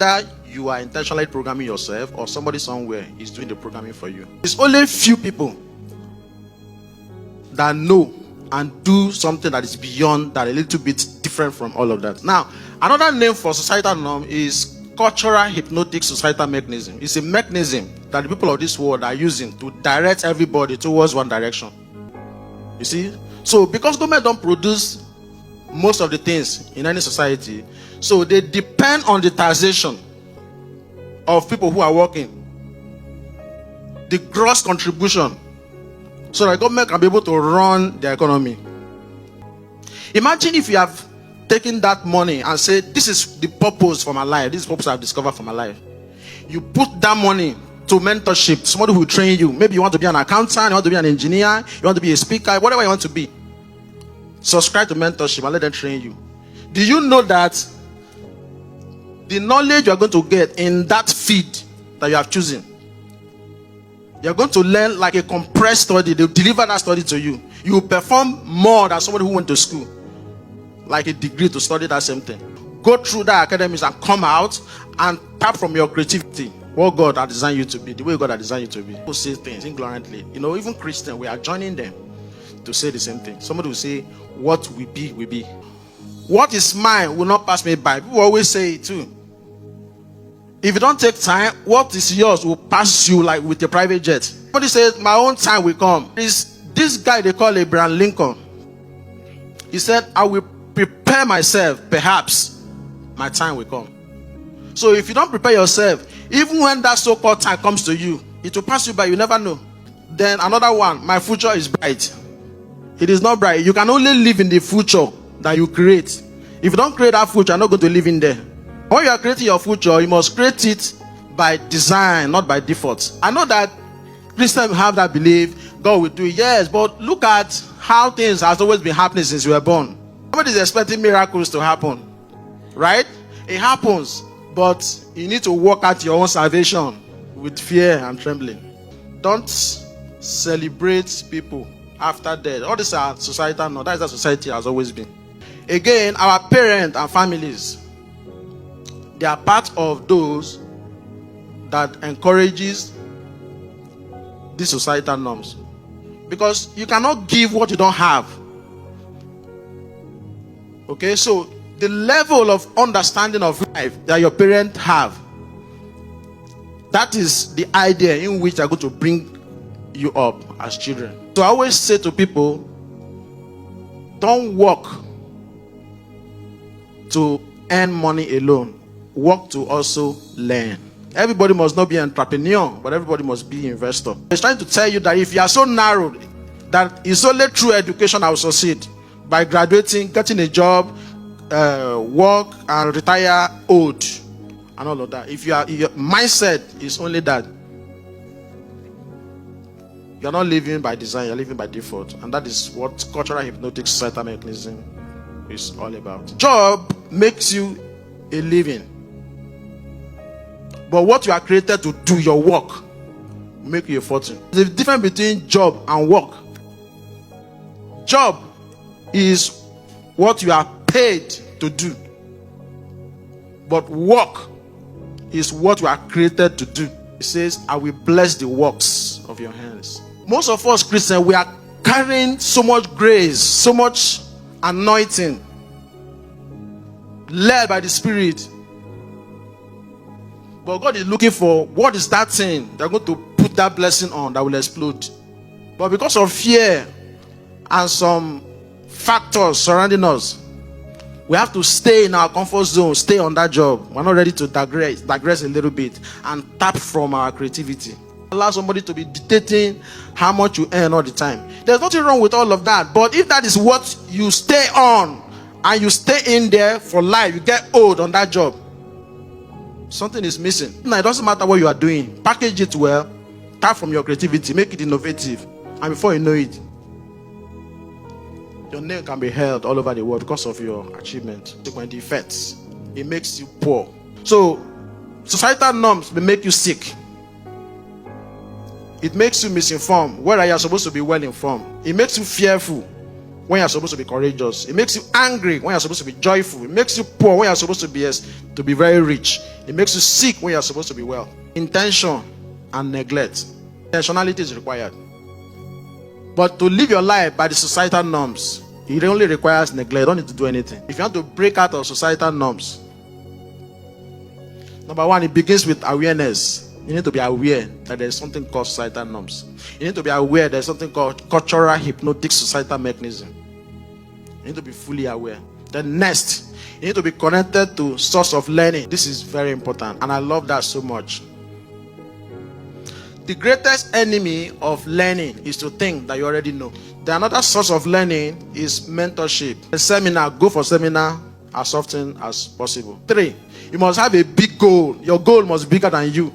That you are intentionally programming yourself or somebody somewhere is doing the programming for you. It's only few people that know and do something that is beyond that, a little bit different from all of that. Now, another name for societal norm is cultural hypnotic societal mechanism. It's a mechanism that the people of this world are using to direct everybody towards one direction. You see? So because government don't produce most of the things in any society, so they depend on the taxation of people who are working, the gross contribution, so that government can be able to run the economy. Imagine if you have taken that money and said, this is the purpose for my life, this is the purpose I've discovered for my life. You put that money to mentorship, somebody who will train you. Maybe you want to be an accountant, you want to be an engineer, you want to be a speaker, whatever you want to be. Subscribe to mentorship and let them train you. Do you know that the knowledge you are going to get in that field that you have chosen, you're going to learn like a compressed study. They'll deliver that study to you. You will perform more than somebody who went to school, like a degree to study that same thing. Go through that academics and come out and tap from your creativity, what God has designed you to be, the way God has designed you to be. People say things ignorantly. You know, even Christians, we are joining them to say the same thing. Somebody will say, what we be, we be. What is mine will not pass me by. People always say it too. If you don't take time, what is yours will pass you like with a private jet. Somebody says, my own time will come. This guy they call Abraham Lincoln. He said, I will prepare myself, perhaps my time will come. So if you don't prepare yourself, even when that so-called time comes to you, it will pass you by, you never know. Then another one, my future is bright. It is not bright. You can only live in the future that you create. If you don't create that future, you're not going to live in there. When you are creating your future, you must create it by design, not by default. I know that Christians have that belief, God will do it. Yes, but look at how things has always been happening since you were born. Nobody is expecting miracles to happen, right? It happens, but you need to work out your own salvation with fear and trembling. Don't celebrate people after death. All this are societal, no, that is how society has always been. Again, our parents and families, they are part of those that encourages these societal norms. Because you cannot give what you don't have. Okay, so the level of understanding of life that your parents have, that is the idea in which they're going to bring you up as children. So I always say to people, don't work to earn money alone. Work to also learn. Everybody must not be an entrepreneur, but everybody must be an investor. It's trying to tell you that if you are so narrow, that it's only through education I will succeed. By graduating, getting a job, work and retire old, and all of that. If your mindset is only that, you're not living by design, you're living by default. And that is what cultural hypnotic societal mechanism is all about. Job makes you a living. But what you are created to do, your work, make you a fortune. There's a difference between job and work. Job is what you are paid to do. But work is what you are created to do. It says, I will bless the works of your hands. Most of us Christians, we are carrying so much grace, so much anointing, led by the Spirit. But God is looking for, what is that thing they're going to put that blessing on that will explode? But because of fear and some factors surrounding us, we have to stay in our comfort zone, stay on that job. We're not ready to digress a little bit and tap from our creativity. Allow somebody to be dictating how much you earn all the time. There's nothing wrong with all of that. But if that is what you stay on and you stay in there for life, you get old on that job, something is missing. Now, it doesn't matter what you are doing. Package it well, tap from your creativity, make it innovative, and before you know it, your name can be held all over the world because of your achievement. When the effects, it makes you poor. So, societal norms may make you sick. It makes you misinformed, whereas you are supposed to be well informed. It makes you fearful, when you're supposed to be courageous. It makes you angry when you're supposed to be joyful. It makes you poor when you're supposed to be very rich. It makes you sick when you're supposed to be well. Intention and neglect. Intentionality is required. But to live your life by the societal norms, it only requires neglect. You don't need to do anything. If you want to break out of societal norms, number one, it begins with awareness. You need to be aware that there's something called societal norms. You need to be aware there's something called cultural hypnotic societal mechanism. You need to be fully aware. Then next, you need to be connected to source of learning. This is very important, and I love that so much. The greatest enemy of learning is to think that you already know. The another source of learning is mentorship. A seminar, go for seminar as often as possible. 3, you must have a big goal. Your goal must be bigger than you.